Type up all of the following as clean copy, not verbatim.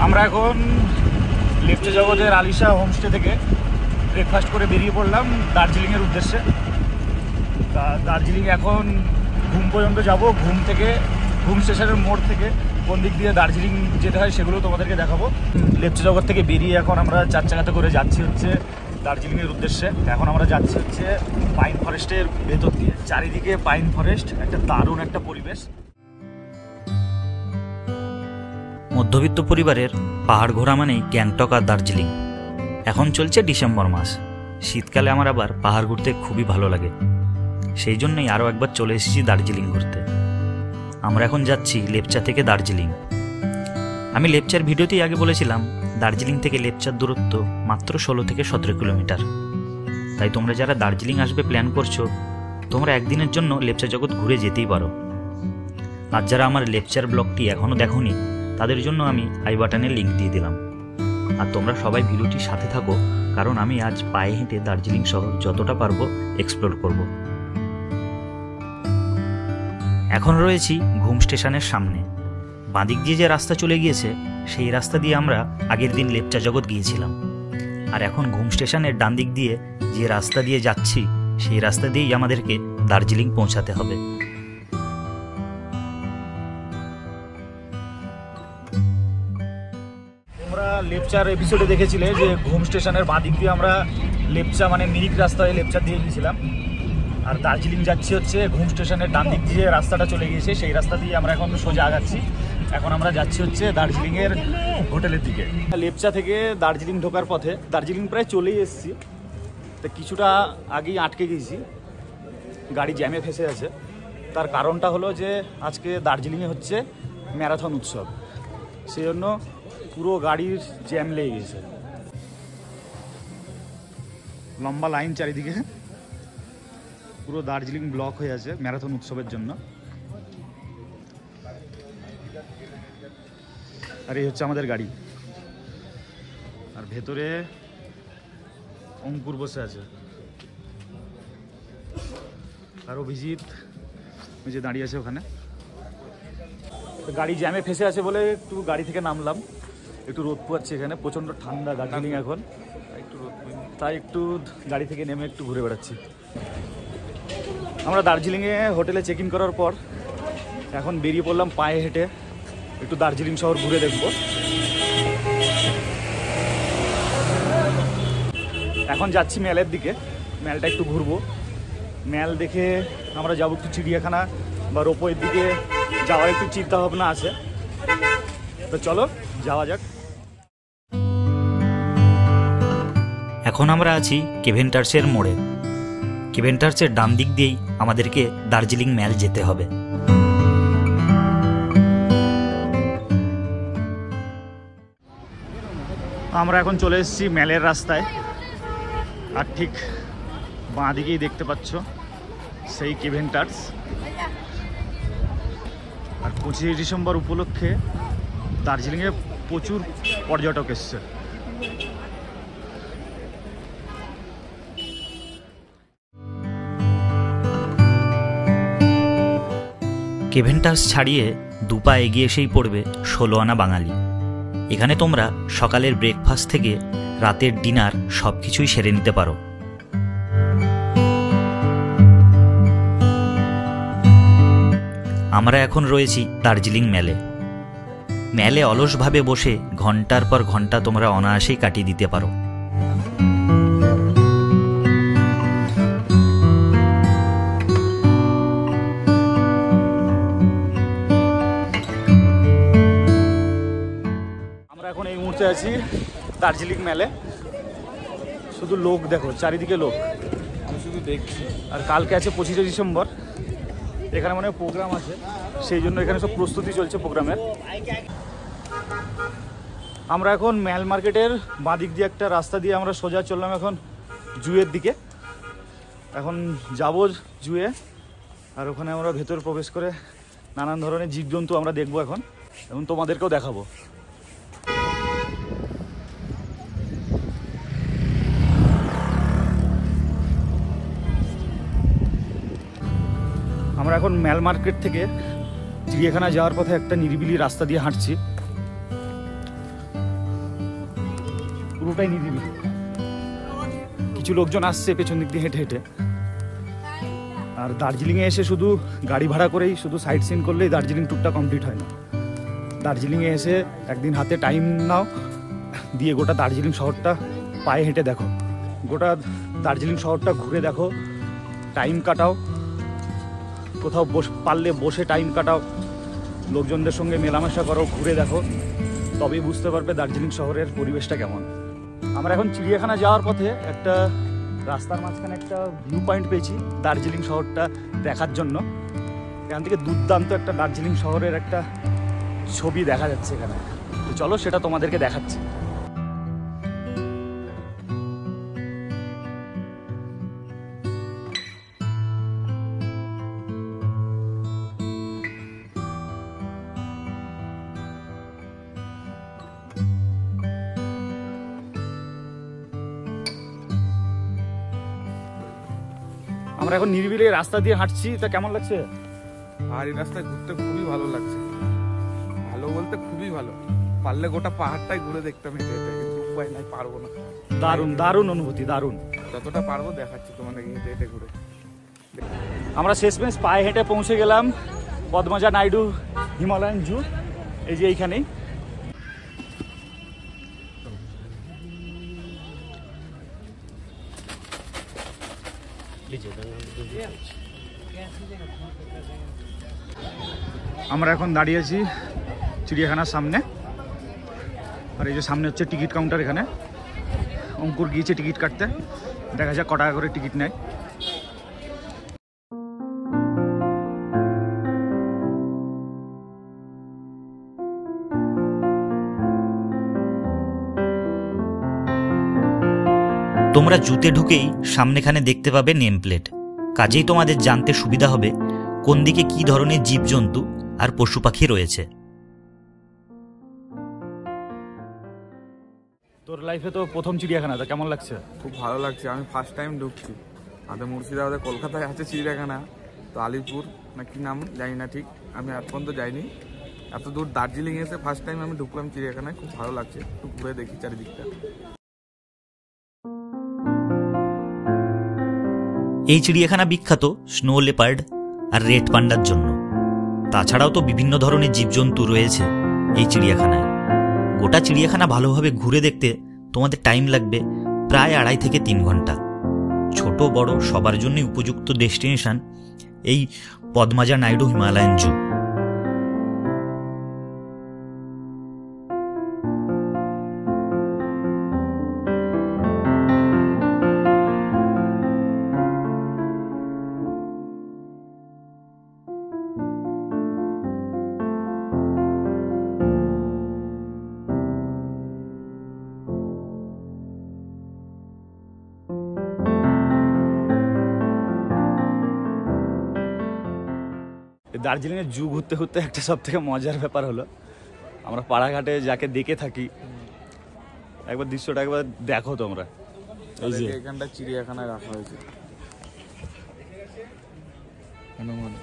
আমরা এখন লেপচা জগতের আলিশা হোমস্টে থেকে ব্রেকফাস্ট করে বেরিয়ে পড়লাম দার্জিলিংয়ের উদ্দেশ্যে। দার্জিলিং এখন ঘুম পর্যন্ত যাব, ঘুম স্টেশনের মোড় থেকে কোন দিক দিয়ে দার্জিলিং যেতে হয় সেগুলো তোমাদেরকে দেখাবো। লেপচা জগৎ থেকে বেরিয়ে এখন আমরা 4 চাকাতে করে যাচ্ছি হচ্ছে দার্জিলিংয়ের উদ্দেশ্যে। এখন আমরা যাচ্ছি হচ্ছে পাইন ফরেস্টের ভেতর দিয়ে, চারিদিকে পাইন ফরেস্ট, একটা দারুণ একটা পরিবেশ। মধ্যবিত্ত পরিবারের পাহাড় ঘোরা মানেই গ্যাংটক আর দার্জিলিং। এখন চলছে ডিসেম্বর মাস, শীতকালে আমার আবার পাহাড় ঘুরতে খুবই ভালো লাগে, সেই জন্যই আরও একবার চলে এসেছি দার্জিলিং ঘুরতে। আমরা এখন যাচ্ছি লেপচা থেকে দার্জিলিং। আমি লেপচার ভিডিওতেই আগে বলেছিলাম দার্জিলিং থেকে লেপচার দূরত্ব মাত্র 16 থেকে 17 কিলোমিটার। তাই তোমরা যারা দার্জিলিং আসবে প্ল্যান করছো, তোমরা একদিনের জন্য লেপচা জগৎ ঘুরে যেতেই পারো। আর যারা আমার লেপচার ব্লগটি এখনও দেখোনি, তাদের জন্য আমি আই বাটনে লিঙ্ক দিয়ে দিলাম। আর তোমরা সবাই ভিডিওটির সাথে থাকো, কারণ আমি আজ পায়ে হেঁটে দার্জিলিং শহর যতটা পারবো এক্সপ্লোর করব। এখন রয়েছি ঘুম স্টেশনের সামনে। বাঁদিক দিয়ে যে রাস্তা চলে গিয়েছে, সেই রাস্তা দিয়ে আমরা আগের দিন লেপচা জগৎ গিয়েছিলাম। আর এখন ঘুম স্টেশনের ডান দিক দিয়ে যে রাস্তা দিয়ে যাচ্ছি, সেই রাস্তা দিয়েই আমাদেরকে দার্জিলিং পৌঁছাতে হবে। তোমরা লেপচার এপিসোডে দেখেছিলে যে ঘুম স্টেশনের বাঁদিক দিয়ে আমরা লেপচা মানে মিরিক রাস্তা হয়ে লেপচা দিয়ে গিয়েছিলাম। আর দার্জিলিং যাচ্ছি হচ্ছে ঘুম স্টেশনের ডান দিক দিয়ে রাস্তাটা চলে গিয়েছে, সেই রাস্তা দিয়ে আমরা এখন সোজা আগাচ্ছি। এখন আমরা যাচ্ছি হচ্ছে দার্জিলিংয়ের হোটেলের দিকে। লেপচা থেকে দার্জিলিং ঢোকার পথে, দার্জিলিং প্রায় চলেই এসেছি, তো কিছুটা আগেই আটকে গেছি, গাড়ি জ্যামে ফেসে আছে। তার কারণটা হলো যে আজকে দার্জিলিংয়ে হচ্ছে ম্যারাথন উৎসব, সেই জন্য পুরো গাড়ির জ্যাম লেগে গেছে, লম্বা লাইন চারিদিকে, পুরো দার্জিলিং ব্লক হয়ে আছে ম্যারাথন উৎসবের জন্য। আর এই হচ্ছে আমাদের গাড়ি, আর ভেতরে অঙ্কুর বসে আছে, আর অভিজিৎ ওই যে দাঁড়িয়ে আছে ওখানে। গাড়ি জ্যামে ফেসে আছে বলে একটু গাড়ি থেকে নামলাম, একটু রোদ পোয়াচ্ছে, এখানে প্রচণ্ড ঠান্ডা দার্জিলিং এখন, তাই একটু গাড়ি থেকে নেমে একটু ঘুরে বেড়াচ্ছি। আমরা দার্জিলিংয়ে হোটেলে চেক ইন করার পর এখন বেরিয়ে পড়লাম পায়ে হেঁটে একটু দার্জিলিং শহর ঘুরে দেখব। এখন যাচ্ছি ম্যালের দিকে, ম্যালটা একটু ঘুরবো। ম্যাল দেখে আমরা যাবো একটু চিড়িয়াখানা বা রোপওয়ের দিকে যাওয়ার একটু চিন্তা ভাবনা আছে, তো চলো যাওয়া যাক। এখন আমরা আছি কেভেন্টার্সের মোড়ে। কেভেন্টার্সের ডান দিক দিয়েই আমাদেরকে দার্জিলিং ম্যাল যেতে হবে। আমরা এখন চলে এসেছি ম্যালের রাস্তায়, আর ঠিক বাঁ দিকেই দেখতে পাচ্ছ সেই কেভেন্টার্স। আর 25 ডিসেম্বর উপলক্ষে দার্জিলিংয়ে প্রচুর পর্যটক এসছে। কেভেন্টার্স ছাড়িয়ে দুপা এগিয়ে এসেই পড়বে 16 আনা বাঙালি। এখানে তোমরা সকালের ব্রেকফাস্ট থেকে রাতের ডিনার সব কিছুই সেরে নিতে পারো। আমরা এখন রয়েছি দার্জিলিং ম্যালে। ম্যালে অলসভাবে বসে ঘন্টার পর ঘন্টা তোমরা অনায়াসেই কাটিয়ে দিতে পারো। এখন এই মুহূর্তে আছি দার্জিলিং ম্যালে, শুধু লোক দেখো, চারিদিকে লোক, আমি শুধু দেখছি। আর কালকে আছে 25 ডিসেম্বর, এখানে মানে প্রোগ্রাম আছে, সেই জন্য এখানে সব প্রস্তুতি চলছে প্রোগ্রামের। আমরা এখন ম্যাল মার্কেটের বাঁদিক দিয়ে একটা রাস্তা দিয়ে আমরা সোজা চললাম এখন জুয়ের দিকে। এখন যাব জুয়ে, আর ওখানে আমরা ভেতর প্রবেশ করে নানান ধরনের জীবজন্তু আমরা দেখবো এখন, এবং তোমাদেরকেও দেখাবো। আমরা এখন ম্যাল মার্কেট থেকে চিড়িয়াখানা যাওয়ার পথে একটা নিরিবিলি রাস্তা দিয়ে হাঁটছি। পুরোটাই নিরিবিলি। কিছু লোকজন আসছে পেছন দিক দিয়ে হেঁটে হেঁটে। আর দার্জিলিংয়ে এসে শুধু গাড়ি ভাড়া করেই শুধু সাইট সিন করলেই দার্জিলিং ট্যুরটা কমপ্লিট হয় না। দার্জিলিংয়ে এসে একদিন হাতে টাইম নাও, দিয়ে গোটা দার্জিলিং শহরটা পায়ে হেঁটে দেখো, গোটা দার্জিলিং শহরটা ঘুরে দেখো, টাইম কাটাও, কোথাও পারলে বসে টাইম কাটাও, লোকজনদের সঙ্গে মেলামেশা করো, ঘুরে দেখো, তবেই বুঝতে পারবে দার্জিলিং শহরের পরিবেশটা কেমন। আমরা এখন চিড়িয়াখানা যাওয়ার পথে একটা রাস্তার মাঝখানে একটা ভিউ পয়েন্ট পেয়েছি দার্জিলিং শহরটা দেখার জন্য। এখান থেকে দুর্দান্ত একটা দার্জিলিং শহরের একটা ছবি দেখা যাচ্ছে এখানে। তো চলো সেটা তোমাদেরকে দেখাচ্ছি। আমরা এখন নিরিবিলি রাস্তা দিয়ে হাঁটছি, তা কেমন লাগছে? আর এই রাস্তায় ঘুরতে খুবই ভালো লাগছে, ভালো বলতে খুবই ভালো। পারলে গোটা পাহাড়টাই ঘুরে দেখতাম হেঁটে হেঁটে, কিন্তু উপায় নাই, পারবো না। দারুণ দারুণ অনুভূতি, দারুণ। যতটা পারবো দেখাচ্ছি তোমাদের হেঁটে হেঁটে ঘুরে। আমরা শেষমেশ পায়ে হেঁটে পৌঁছে গেলাম পদ্মজা নাইডু হিমালয়ান জু, এই যে এইখানেই। আমরা এখন দাঁড়িয়ে আছি চিড়িয়াখানার সামনে, আর এই যে সামনে হচ্ছে টিকিট কাউন্টার। এখানে অঙ্কুর গিয়েছে টিকিট কাটতে, দেখা যাক ক টাকা করে টিকিট নেয়। তোমরা জুতে ঢুকেই সামনেখানে দেখতে পাবে নেম প্লেট, কাজেই তোমাদের জানতে সুবিধা হবে কোন দিকে কী ধরনের জীবজন্তু আর পশু পাখি রয়েছে। তোর লাইফে তো প্রথম চিড়িয়াখানা, তা কেমন লাগছে? খুব ভালো লাগছে, আমি ফার্স্ট টাইম ঢুকছি। আমাদের মুর্শিদাবাদে কলকাতায় আছে চিড়িয়াখানা, তো আলিপুর না কি নাম জানি না ঠিক, আমি আজ পর্যন্ত যাইনি। এত দূর দার্জিলিং এসে ফার্স্ট টাইম আমি ঢুকলাম চিড়িয়াখানায়, খুব ভালো লাগছে। একটু ঘুরে দেখি চারিদিকটা। এই চিড়িয়াখানা বিখ্যাত স্নো লেপার্ড আর রেড পান্ডার জন্য। তাছাড়াও তো বিভিন্ন ধরনের জীবজন্তু রয়েছে এই চিড়িয়াখানায়। গোটা চিড়িয়াখানা ভালোভাবে ঘুরে দেখতে তোমাদের টাইম লাগবে প্রায় 2.5 থেকে 3 ঘন্টা। ছোট বড় সবার জন্যই উপযুক্ত ডেস্টিনেশন এই পদ্মজা নাইডু হিমালয়ান জু। দার্জিলিংয়ের জু ঘুরতে ঘুরতে একটা সব থেকে মজার ব্যাপার হলো, আমরা পাড়াঘাটে যাকে দেখে থাকি, একবার দৃশ্যটা একবার দেখো তোমরা। এই যে এখানটা চিড়িয়াখানায় রাখা হয়েছে হনুমান।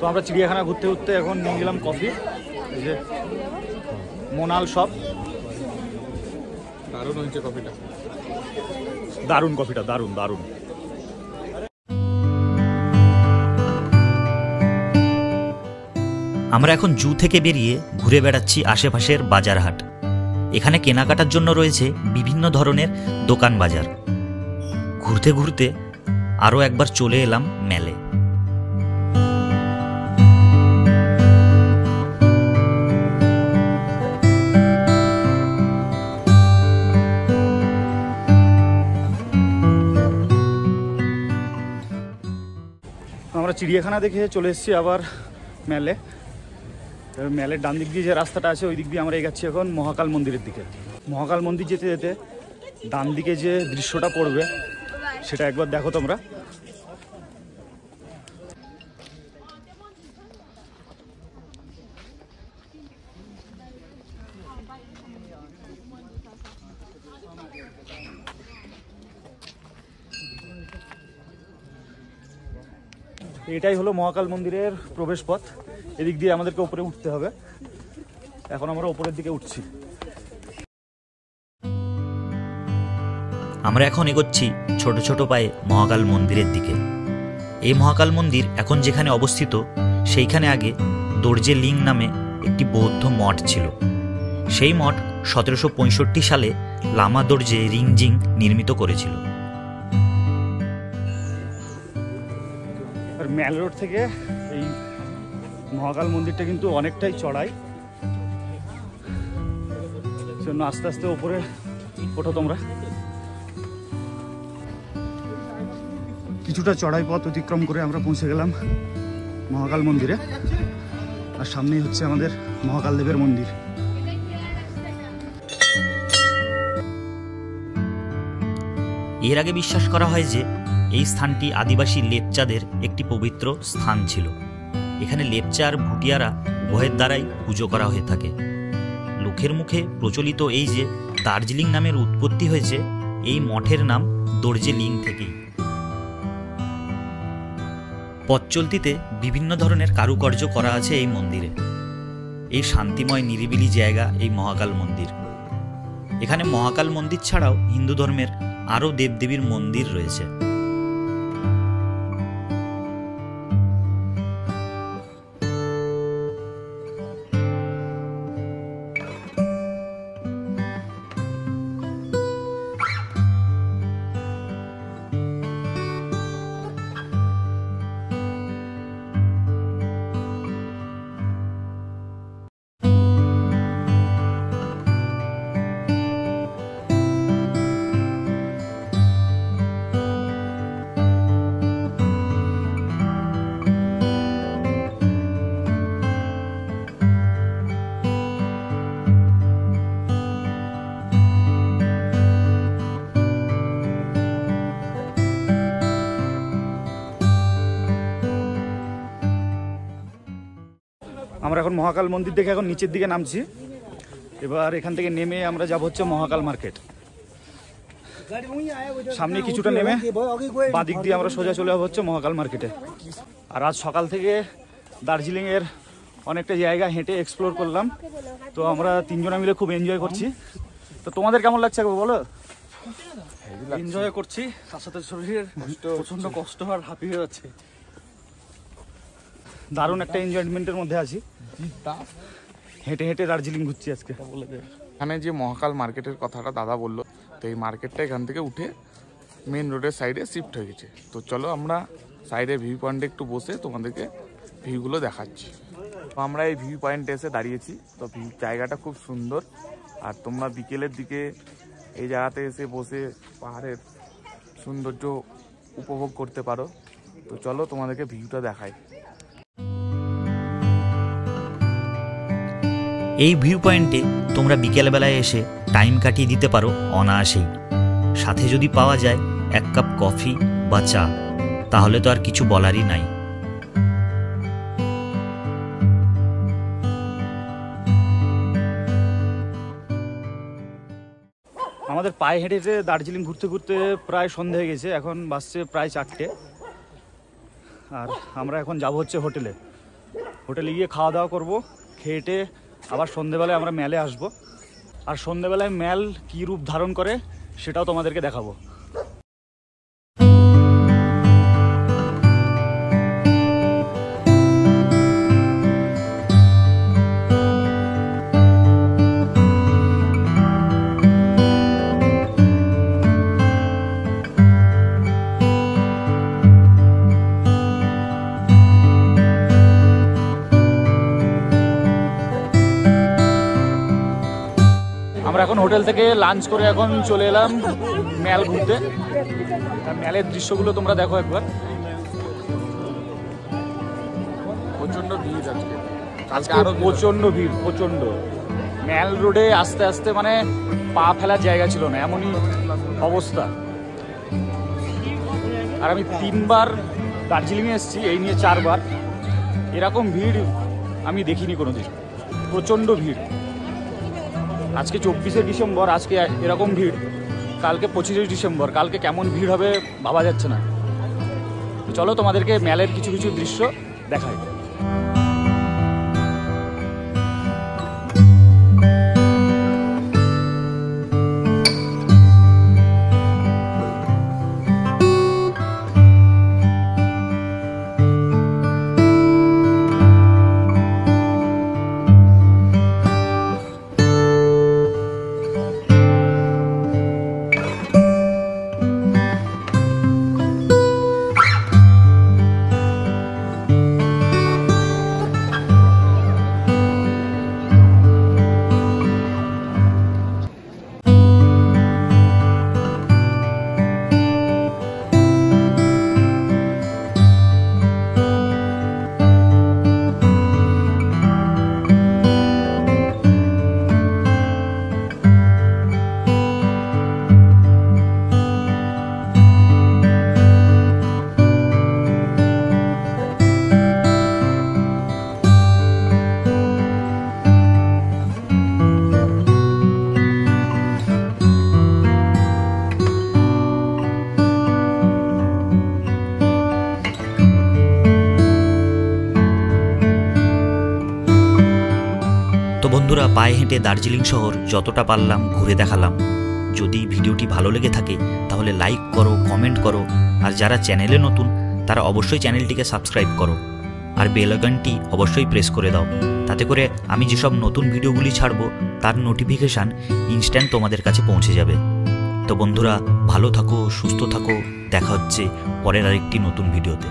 তো আমরা চিড়িয়াখানা ঘুরতে ঘুরতে এখন নিয়ে গেলাম কফি, এই যে মোনাল শপ। দারুণ হয়েছে কফিটা, দারুণ কফিটা, দারুণ দারুণ। আমরা এখন জু থেকে বেরিয়ে ঘুরে বেড়াচ্ছি আশেপাশের বাজার হাট। এখানে কেনাকাটার জন্য রয়েছে বিভিন্ন ধরনের দোকান বাজার। ঘুরতে ঘুরতে আরও একবার চলে এলাম মেলে। চিড়িয়াখানা দেখে চলে এসেছি আবার মেলে। মেলের ডান দিক দিয়ে যে রাস্তাটা আছে ওই দিক দিয়ে আমরা এগাচ্ছি এখন মহাকাল মন্দিরের দিকে। মহাকাল মন্দির যেতে যেতে ডান দিকে যে দৃশ্যটা পড়বে সেটা একবার দেখো তোমরা। এটাই হলো মহাকাল মন্দিরের প্রবেশ পথ। এদিক দিয়ে আমাদেরকে উপরে উঠতে হবে। এখন আমরা উপরের দিকে উঠছি। আমরা এখন এগোচ্ছি ছোট ছোট পায়ে মহাকাল মন্দিরের দিকে। এই মহাকাল মন্দির এখন যেখানে অবস্থিত সেইখানে আগে দর্জে লিং নামে একটি বৌদ্ধ মঠ ছিল। সেই মঠ 1765 সালে লামা দর্জে রিংজিং নির্মিত করেছিল। আর মেল রোড থেকে এই মহাকাল মন্দিরটা কিন্তু অনেকটাই চড়াই, জন্য আস্তে আস্তে উপরে ওঠো তোমরা। কিছুটা চড়াই পথ অতিক্রম করে আমরা পৌঁছে গেলাম মহাকাল মন্দিরে। আর সামনেই হচ্ছে আমাদের মহাকাল দেবের মন্দির। এর আগে বিশ্বাস করা হয় যে এই স্থানটি আদিবাসী লেপচাদের একটি পবিত্র স্থান ছিল। এখানে লেপচা আর ভুটিয়ারা উভয়ের দ্বারাই পুজো করা হয়ে থাকে। লোকের মুখে প্রচলিত এই যে দার্জিলিং নামের উৎপত্তি হয়েছে এই মঠের নাম দর্জে লিং থেকেই। পথ চলতিতে বিভিন্ন ধরনের কারুকার্য করা আছে এই মন্দিরে। এই শান্তিময় নিরিবিলি জায়গা এই মহাকাল মন্দির। এখানে মহাকাল মন্দির ছাড়াও হিন্দু ধর্মের আরও দেবদেবীর মন্দির রয়েছে। আমরা এখন মহাকাল মন্দির দেখে এখন নিচের দিকে নামছি। এবার এখান থেকে নেমে আমরা যাব হচ্ছে মহাকাল মার্কেট। সামনে কিছুটা নেমে বাঁ দিক দিয়ে আমরা সোজা চলে যাবো হচ্ছে মহাকাল মার্কেটে। আর আজ সকাল থেকে দার্জিলিংয়ের অনেকটা জায়গা হেঁটে এক্সপ্লোর করলাম। তো আমরা তিনজনে মিলে খুব এনজয় করছি। তো তোমাদের কেমন লাগছে বলো? এনজয় করছি, তার সাথে শরীরের প্রচন্ড কষ্ট আর হাঁপি হয়ে যাচ্ছে। দারুণ একটা এনজয়মেন্টের মধ্যে আছি। হেঁটে হেঁটে দার্জিলিং ঘুরছি আজকে। এখানে যে মহাকাল মার্কেটের কথাটা দাদা বললো, তো এই মার্কেটটা এখান থেকে উঠে মেন রোডের সাইডে শিফট হয়ে গেছে। তো চলো আমরা সাইডে ভিউ পয়েন্টে একটু বসে তোমাদেরকে ভিউগুলো দেখাচ্ছি। তো আমরা এই ভিউ পয়েন্টে এসে দাঁড়িয়েছি। তো জায়গাটা খুব সুন্দর। আর তোমরা বিকেলের দিকে এই জায়গাতে এসে বসে পাহাড়ের সৌন্দর্য উপভোগ করতে পারো। তো চলো তোমাদেরকে ভিউটা দেখাই। এই ভিউ পয়েন্টে তোমরা বিকেলবেলায় এসে টাইম কাটিয়ে দিতে পারো অনায়াসেই। সাথে যদি পাওয়া যায় এক কাপ কফি বা চা, তাহলে তো আর কিছু বলারই নাই। আমাদের পায়ে হেঁটে হেঁটে দার্জিলিং ঘুরতে ঘুরতে প্রায় সন্ধে হয়ে গেছে। এখন বাসছে প্রায় 4টে। আর আমরা এখন যাব হচ্ছে হোটেলে। হোটেলে গিয়ে খাওয়া দাওয়া করবো। খেয়ে আবার সন্ধেবেলায় আমরা মেলে আসব। আর সন্ধেবেলায় মেল কী রূপ ধারণ করে সেটাও তোমাদেরকে দেখাবো। আমরা এখন হোটেল থেকে লাঞ্চ করে এখন চলে এলাম মেল ঘুরতে। মেলের দৃশ্যগুলো তোমরা দেখো একবার। প্রচন্ড ভিড় আজকে আজকে প্রচন্ড ভিড়, প্রচন্ড। ম্যাল রোডে আস্তে আস্তে মানে পা ফেলার জায়গা ছিল না, এমনই অবস্থা। আর আমি 3বার দার্জিলিংয়ে এসেছি, এই নিয়ে 4বার। এরকম ভিড় আমি দেখিনি কোনোদিন, প্রচণ্ড ভিড়। আজকে 24শে ডিসেম্বর, আজকে এরকম ভিড়, কালকে 25শে ডিসেম্বর, কালকে কেমন ভিড় হবে ভাবা যাচ্ছে না। চলো তোমাদেরকে ম্যালের কিছু কিছু দৃশ্য দেখাই। তো বন্ধুরা, পায়ে হেঁটে দার্জিলিং শহর যতটা পারলাম ঘুরে দেখালাম। যদি ভিডিওটি ভালো লেগে থাকে তাহলে লাইক করো, কমেন্ট করো, আর যারা চ্যানেলে নতুন তারা অবশ্যই চ্যানেলটিকে সাবস্ক্রাইব করো, আর বেল আইকনটি অবশ্যই প্রেস করে দাও। তাতে করে আমি যেসব নতুন ভিডিওগুলি ছাড়বো তার নোটিফিকেশান ইনস্ট্যান্ট তোমাদের কাছে পৌঁছে যাবে। তো বন্ধুরা, ভালো থাকো, সুস্থ থাকো, দেখা হচ্ছে পরের আরেকটি নতুন ভিডিওতে।